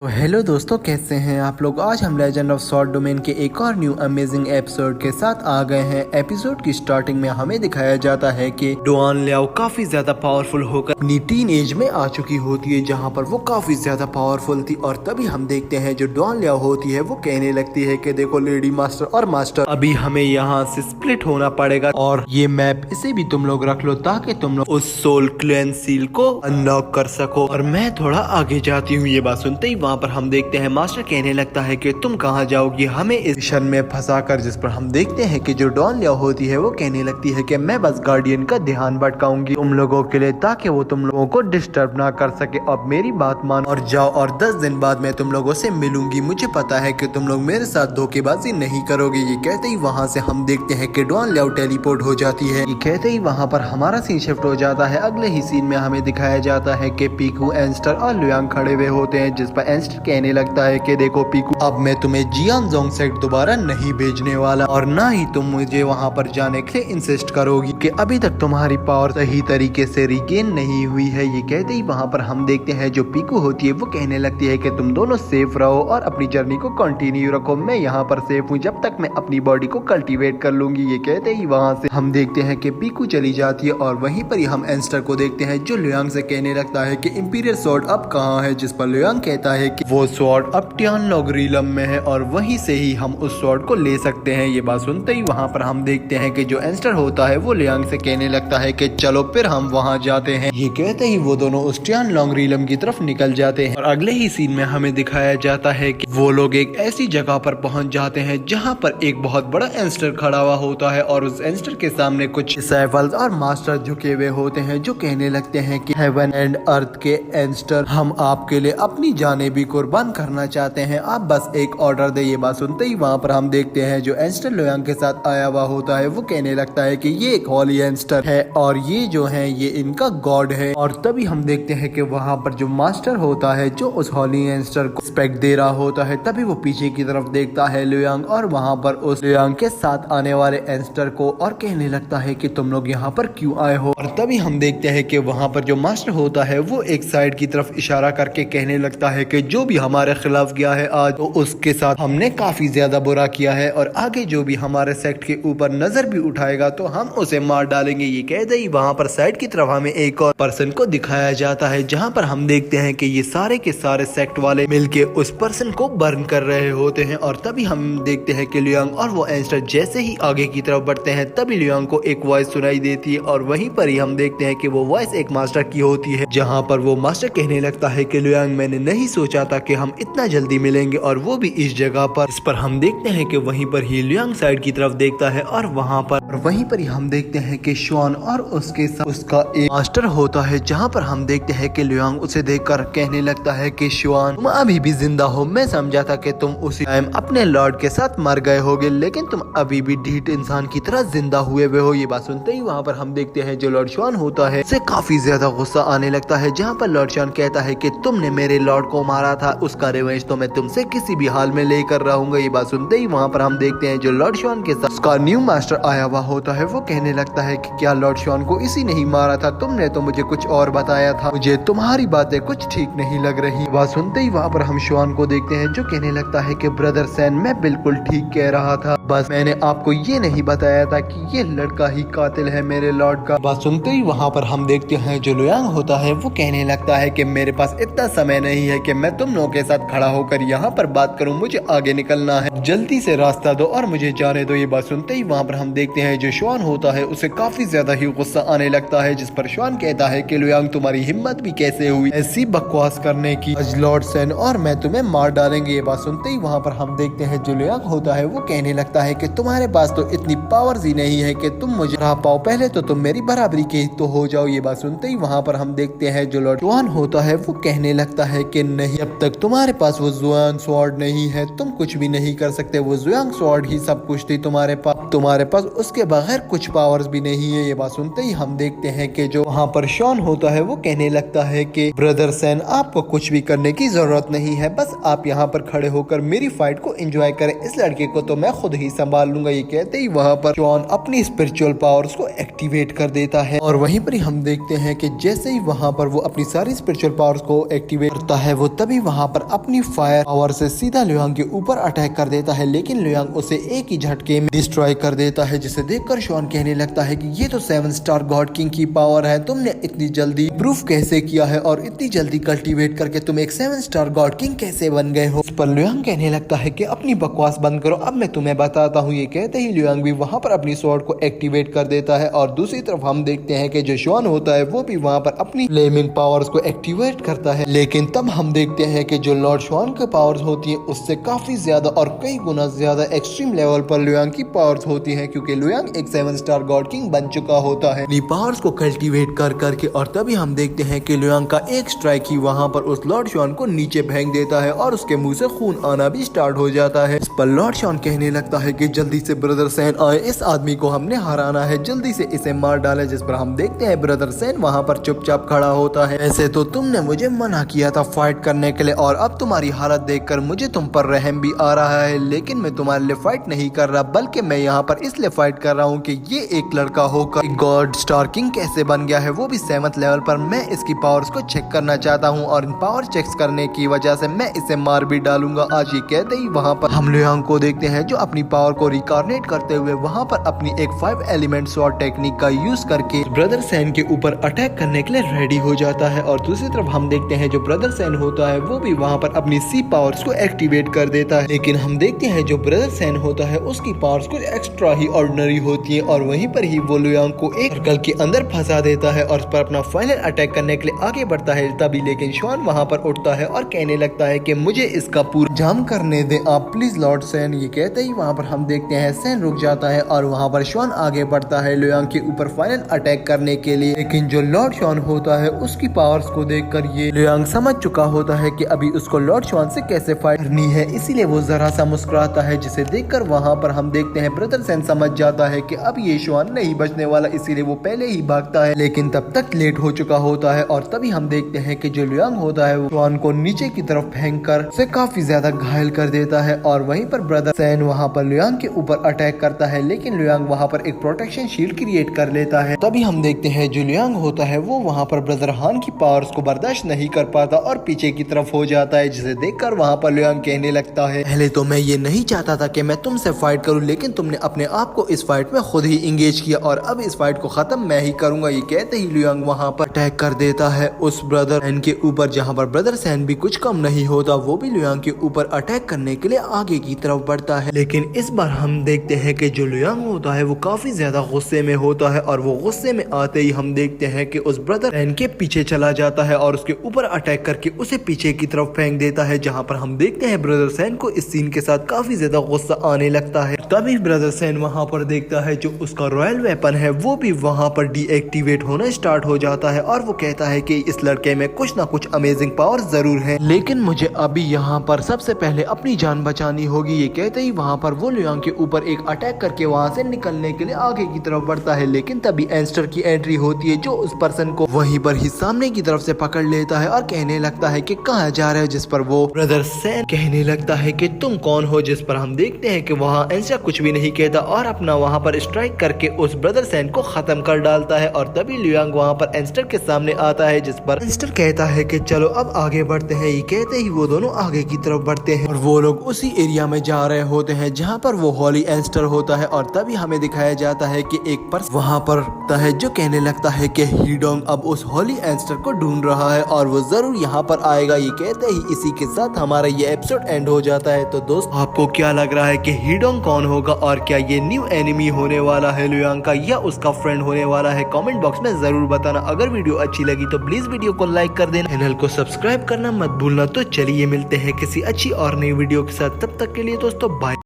तो हेलो दोस्तों, कैसे हैं आप लोग। आज हम लेजेंड ऑफ सॉर्ड डोमेन के एक और न्यू अमेजिंग एपिसोड के साथ आ गए हैं। एपिसोड की स्टार्टिंग में हमें दिखाया जाता है कि डुआन लियाओ काफी ज्यादा पावरफुल होकर अपनी टीन एज में आ चुकी होती है, जहां पर वो काफी ज्यादा पावरफुल थी। और तभी हम देखते हैं जो डुआन लियाओ होती है वो कहने लगती है कि देखो लेडी मास्टर और मास्टर, अभी हमें यहाँ से स्प्लिट होना पड़ेगा और ये मैप इसे भी तुम लोग रख लो ताकि तुम लोग उस सोल क्लेन सील को अनलॉक कर सको। और मैं थोड़ा आगे जाती हूँ। ये बात सुनते ही वहाँ पर हम देखते हैं मास्टर कहने लगता है कि तुम कहाँ जाओगी हमें इस मिशन में फंसा कर। जिस पर हम देखते हैं कि जो डॉन लिया होती है वो कहने लगती है कि मैं बस गार्डियन का ध्यान भटकाऊंगी तुम लोगों के लिए ताकि वो तुम लोगों को डिस्टर्ब ना कर सके। अब मेरी बात मान और जाओ, और 10 दिन बाद मैं तुम लोगों से मिलूंगी। मुझे पता है कि तुम लोग मेरे साथ धोखेबाजी नहीं करोगे। ये कहते ही वहाँ से हम देखते हैं कि डॉन लियाओ टेलीपोर्ट हो जाती है। ये कहते ही वहाँ पर हमारा सीन शिफ्ट हो जाता है। अगले ही सीन में हमें दिखाया जाता है कि पीकू, एंस्टर और लुयांग खड़े हुए होते हैं। जिस पर एंस्टर कहने लगता है कि देखो पीकू, अब मैं तुम्हें जियांगजोंग से दोबारा नहीं भेजने वाला और ना ही तुम मुझे वहाँ पर जाने के लिए इंसिस्ट करोगी कि अभी तक तुम्हारी पावर सही तरीके से रिगेन नहीं हुई है। ये कहते ही वहाँ पर हम देखते हैं जो पीकू होती है वो कहने लगती है कि तुम दोनों सेफ रहो और अपनी जर्नी को कंटिन्यू रखो। मैं यहाँ पर सेफ हूँ जब तक मैं अपनी बॉडी को कल्टीवेट कर लूंगी। ये कहते ही वहाँ से हम देखते हैं कि पीकू चली जाती है और वहीं पर ही हम एंस्टर को देखते हैं जो लुयांग से कहने लगता है कि इंपीरियल स्वॉर्ड अब कहाँ है। जिस पर लुयांग कहता है कि वो स्वॉर्ड अब टियानलॉग रीलम में है और वहीं से ही हम उस स्वॉर्ड को ले सकते हैं। ये बात सुनते ही वहाँ पर हम देखते हैं कि जो एंस्टर होता है वो लियांग से कहने लगता है कि चलो फिर हम वहाँ जाते हैं। ये कहते ही वो दोनों उस टियानलॉग रीलम की तरफ निकल जाते हैं। और अगले ही सीन में हमें दिखाया जाता है कि वो लोग एक ऐसी जगह पर पहुंच जाते हैं जहाँ पर एक बहुत बड़ा एंस्टर खड़ा हुआ होता है और उस एंस्टर के सामने कुछ डिसाइपल्स और मास्टर झुके हुए होते हैं जो कहने लगते हैं कि हेवन एंड अर्थ के एंस्टर, हम आपके लिए अपनी जानें भी कुर्बान करना चाहते हैं, आप बस एक ऑर्डर दे। ये बात सुनते ही वहाँ पर हम देखते हैं जो एंस्टर लुयांग के साथ आया हुआ होता है वो कहने लगता है कि ये एक हॉली एंस्टर है और ये जो है ये इनका गॉड है। और तभी हम देखते हैं कि वहाँ पर जो मास्टर होता है जो उस हॉली एंस्टर को रिस्पेक्ट दे रहा होता है, तभी वो पीछे की तरफ देखता है लुयांग और वहाँ पर उस लुयांग के साथ आने वाले एंस्टर को और कहने लगता है कि तुम लोग यहाँ पर क्यों आए हो। और तभी हम देखते हैं कि वहाँ पर जो मास्टर होता है वो एक साइड की तरफ इशारा करके कहने लगता है कि जो भी हमारे खिलाफ गया है आज, तो उसके साथ हमने काफी ज्यादा बुरा किया है और आगे जो भी हमारे सेक्ट के ऊपर नजर भी उठाएगा तो हम उसे मार डालेंगे। ये कहते ही वहाँ पर साइड की तरफ हमें एक और पर्सन को दिखाया जाता है जहाँ पर हम देखते हैं कि ये सारे के सारे सेक्ट वाले मिलके उस पर्सन को बर्न कर रहे होते हैं। और तभी हम देखते हैं कि लियांग और वो एंस्टर जैसे ही आगे की तरफ बढ़ते हैं तभी लियांग को एक वॉइस सुनाई देती है और वहीं पर ही हम देखते हैं कि वो वॉइस एक मास्टर की होती है, जहाँ पर वो मास्टर कहने लगता है कि लियांग, मैंने नहीं सोचा था कि हम इतना जल्दी मिलेंगे और वो भी इस जगह पर। इस पर हम देखते हैं कि वहीं पर ही लियांग साइड की तरफ देखता है और वहीं पर ही हम देखते हैं कि श्वान और उसके साथ उसका एक मास्टर होता है, जहां पर हम देखते हैं कि लियांग उसे देखकर कहने लगता है कि श्वान, तुम अभी भी जिंदा हो। मैं समझा था कि तुम उसी टाइम अपने लॉर्ड के साथ मर गए होगे, लेकिन तुम अभी भी ढीठ इंसान की तरह जिंदा हुए हो। ये बात सुनते ही वहाँ पर हम देखते हैं जो लॉर्ड श्वान होता है उसे काफी ज्यादा गुस्सा आने लगता है, जहाँ पर लॉर्ड श्वान कहता है कि तुमने मेरे लॉर्ड को मारा था, उसका रिवेंज तो मैं तुमसे किसी भी हाल में लेकर रहूंगा। ये बात सुनते ही वहाँ पर हम देखते हैं जो लॉर्ड श्वान के साथ उसका न्यू मास्टर आया हुआ होता है वो कहने लगता है कि क्या लॉर्ड श्वान को इसी नहीं मारा था, तुमने तो मुझे कुछ और बताया था, मुझे तुम्हारी बातें कुछ ठीक नहीं लग रही। बात सुनते ही वहाँ पर हम श्वान को देखते हैं जो कहने लगता है कि ब्रदर सैन, मैं बिल्कुल ठीक कह रहा था, बस मैंने आपको ये नहीं बताया था कि ये लड़का ही कातिल है मेरे लॉर्ड का। बात सुनते ही वहाँ पर हम देखते हैं जो लुयांग होता है वो कहने लगता है कि मेरे पास इतना समय नहीं है कि मैं तुम लोगों के साथ खड़ा होकर यहाँ पर बात करूँ, मुझे आगे निकलना है, जल्दी से रास्ता दो और मुझे जाने दो। ये बात सुनते ही वहाँ पर हम देखते हैं जो श्वान होता है उसे काफी ज्यादा ही गुस्सा आने लगता है, जिस पर श्वान कहता है कि लुयांग, तुम्हारी हिम्मत भी कैसे हुई ऐसी बकवास करने की, आज लॉर्ड सैन और मैं तुम्हें मार डालेंगे। ये बात सुनते ही वहाँ पर हम देखते हैं जो लुयांग होता है वो कहने लगता है कि तुम्हारे पास तो इतनी पावर्स ही नहीं है कि तुम मुझे हरा पाओ, पहले तो तुम मेरी बराबरी के तो हो जाओ। ये बात सुनते ही वहाँ पर हम देखते हैं जो लॉर्ड श्वान होता है वो कहने लगता है कि नहीं, अब तक तुम्हारे पास वो जुआन स्वॉर्ड नहीं है तुम कुछ भी नहीं कर सकते, वो जुआंग स्वॉर्ड ही सब कुछ थी तुम्हारे पास, अब तुम्हारे पास उसके बगैर कुछ पावर्स भी नहीं है। ये बात सुनते ही हम देखते हैं कि जो वहाँ पर शॉन होता है वो कहने लगता है कि ब्रदर सैन आपको कुछ भी करने की जरूरत नहीं है, बस आप यहाँ पर खड़े होकर मेरी फाइट को एंजॉय करें, इस लड़के को तो मैं खुद ही संभाल लूंगा। ये कहते ही वहाँ पर शॉन अपनी स्पिरिचुअल पावर्स को एक्टिवेट कर देता है और वहीं पर ही हम देखते हैं कि जैसे ही वहाँ पर वो अपनी सारी स्पिरिचुअल पावर्स को एक्टिवेट करता है वो तभी वहाँ पर अपनी फायर पावर से सीधा लुयांग के ऊपर अटैक कर देता है, लेकिन लुयांग उसे एक ही झटके में डिस्ट्रॉय कर देता है, जिसे देखकर शॉन कहने लगता है कि ये तो 7 स्टार गॉड किंग की पावर है, तुमने इतनी जल्दी प्रूफ कैसे किया है और इतनी जल्दी कल्टीवेट करके तुम एक 7 स्टार गॉड किंग कैसे बन गए हो। इस पर लुयांग कहने लगता है कि अपनी बकवास बंद करो, अब मैं तुम्हें बताता हूँ। ये कहते ही लुयांग भी वहाँ पर अपनी स्वॉर्ड को एक्टिवेट कर देता है और दूसरी तरफ हम देखते हैं कि जो शॉन होता है वो भी वहाँ पर अपनी फ्लेमिंग पावर्स को एक्टिवेट करता है, लेकिन तब हम देखते हैं कि जो लॉर्ड शॉन की पावर्स होती है उससे काफी ज्यादा और कई गुना ज्यादा एक्सट्रीम लेवल पर लुयांग की पावर्स होती है, क्योंकि लुयांग एक 7 स्टार गॉड किंग बन चुका होता है अपनी पावर्स को कल्टीवेट कर करके। और तभी हम देखते हैं कि लुयांग का एक स्ट्राइक ही वहाँ पर उस लॉर्ड शॉन को नीचे फेंक देता है और उसके मुंह से खून आना भी स्टार्ट हो जाता है। इस पर लॉर्ड शॉन कहने लगता है कि जल्दी से ब्रदर सैन आए, इस आदमी को हमने हराना है, जल्दी से इसे मार डाले। जिस पर हम देखते हैं ब्रदर सैन वहाँ पर चुपचाप खड़ा होता है। ऐसे तो तुमने मुझे मना किया था फाइट करने के लिए और अब तुम्हारी हालत देखकर मुझे तुम पर रहम भी आ रहा है, लेकिन मैं तुम्हारे लिए फाइट नहीं कर रहा, बल्कि मैं यहाँ पर इसलिए फाइट कर रहा हूँ कि ये एक लड़का होकर गॉड स्टार किंग कैसे बन गया है, वो भी 7th लेवल पर। मैं इसकी पावर्स को चेक करना चाहता हूँ और इन पावर चेक्स करने की वजह से मैं इसे मार भी डालूंगा आज। ये कहते ही वहाँ पर हम लुयांग को देखते हैं जो अपनी पावर को रिकार्नेट करते हुए वहाँ पर अपनी एक 5 एलिमेंट स्वॉर्ड टेक्निक का यूज करके ब्रदर सैन के ऊपर अटैक करने के लिए रेडी हो जाता है। और दूसरी तरफ हम देखते हैं जो ब्रदर सैन होता है वो भी वहाँ पर अपनी सी पावर्स को एक्टिवेट कर देता है, लेकिन हम देखते हैं जो ब्रदर सैन होता है उसकी पावर्स कुछ एक्स्ट्रा ही ऑर्डिनरी होती है और वहीं पर ही वो लुयांग को एक सर्कल के अंदर फंसा देता है और उस पर अपना फाइनल अटैक करने के लिए आगे बढ़ता है। तभी लेकिन शॉन वहाँ पर उठता है और कहने लगता है कि मुझे इसका पूरा जाम करने दे आप प्लीज लॉर्ड सैन। ये कहते ही वहाँ पर हम देखते हैं सैन रुक जाता है और वहाँ पर शॉन आगे बढ़ता है लुयांग के ऊपर फाइनल अटैक करने के लिए, लेकिन जो लॉर्ड शॉन होता है उसकी पावर्स को देखकर ये लुयांग समझ चुका होता है कि अभी उसको लॉर्ड शॉन से कैसे फाइट करनी है, इसीलिए वो जरा सा मुस्कुराता है, जिसे देखकर वहाँ पर हम देखते हैं ब्रदर सैन समझ जाता है कि अब ये शॉन नहीं बचने वाला, इसीलिए वो पहले ही भागता है, लेकिन तब तक लेट हो चुका होता है। और तभी हम देखते हैं कि जो लुयांग होता है वो शॉन को नीचे की तरफ फेंक कर उसे काफी ज्यादा घायल कर देता है और वहीं पर ब्रदर सैन वहाँ पर लुयांग के ऊपर अटैक करता है, लेकिन लुयांग वहाँ पर एक प्रोटेक्शन शील्ड क्रिएट कर लेता है। तभी हम देखते हैं जो लुयांग होता है वो वहाँ पर ब्रदर हान की पावर्स को बर्दाश्त नहीं कर पाता और पीछे की तरफ हो जाता है, जिसे देखकर वहाँ पर लुयांग कहने लगता है पहले तो मैं ये नहीं चाहता था कि मैं तुमसे फाइट करूं, लेकिन तुमने अपने आप को इस फाइट में खुद ही इंगेज किया और अब इस फाइट को खत्म मैं ही करूंगा। ये कहते ही लुयांग वहाँ पर अटैक कर देता है उस ब्रदर सैन के ऊपर, जहाँ पर ब्रदर सैन भी कुछ कम नहीं होता, वो भी लुयांग के ऊपर अटैक करने के लिए आगे की तरफ बढ़ता है। लेकिन इस बार हम देखते हैं कि जो लुयांग होता है वो काफी ज्यादा गुस्से में होता है और वो गुस्से में आते ही हम देखते हैं कि उस ब्रदर सैन के पीछे चला जाता है और उसके ऊपर अटैक करके उसे पीछे की तरफ फेंक देता है, जहाँ पर हम देखते हैं ब्रदर सैन को इस सीन के साथ काफी ज्यादा गुस्सा आने लगता है। तभी ब्रदर सैन वहाँ पर देखता है जो उसका रॉयल वेपन है वो भी वहाँ पर डीएक्टिवेट होना स्टार्ट हो जाता है और वो कहता है कि इस लड़के में कुछ ना कुछ अमेजिंग पावर जरूर है, लेकिन मुझे अभी यहाँ पर सबसे पहले अपनी जान बचानी होगी। ये कहते ही वहाँ पर वो लुयांग के ऊपर एक अटैक करके वहाँ से निकलने के लिए आगे की तरफ बढ़ता है, लेकिन तभी एंस्टर की एंट्री होती है जो उस पर्सन को वहीं पर ही सामने की तरफ से पकड़ लेता है और कहने लगता है कि कहाँ जा रहे हो, जिस पर वो ब्रदर सैन कहने लगता है कि तुम कौन हो, जिस पर हम देखते हैं कि वहाँ एंस्टर कुछ भी नहीं कहता और अपना वहाँ पर स्ट्राइक करके उस ब्रदर सैन को खत्म कर डालता है। और तभी लुयांग वहाँ पर एंस्टर के सामने आता है, जिस पर एंस्टर कहता है कि चलो अब आगे बढ़ते हैं। ये कहते ही वो दोनों आगे की तरफ बढ़ते हैं और वो लोग उसी एरिया में जा रहे होते हैं जहाँ पर वो हॉली एंस्टर होता है। और तभी हमें दिखाया जाता है कि एक पर्सन वहाँ पर है जो कहने लगता है कि हीडोंग अब उस हॉली एंस्टर को ढूंढ रहा है और वो जरूर यहाँ पर आएगा। ये कहते ही इसी के साथ हमारा ये एपिसोड एंड हो जाता है। तो दोस्त आपको क्या लग रहा है कि हीडोंग कौन होगा और क्या ये न्यू एनिमी होने वाला है लुयांग का या उसका फ्रेंड होने वाला है? कमेंट बॉक्स में जरूर बताना। अगर वीडियो अच्छी लगी तो प्लीज वीडियो को लाइक कर देना, चैनल को सब्सक्राइब करना मत भूलना। तो चलिए मिलते हैं किसी अच्छी और नई वीडियो के साथ, तब तक के लिए दोस्तों बाय।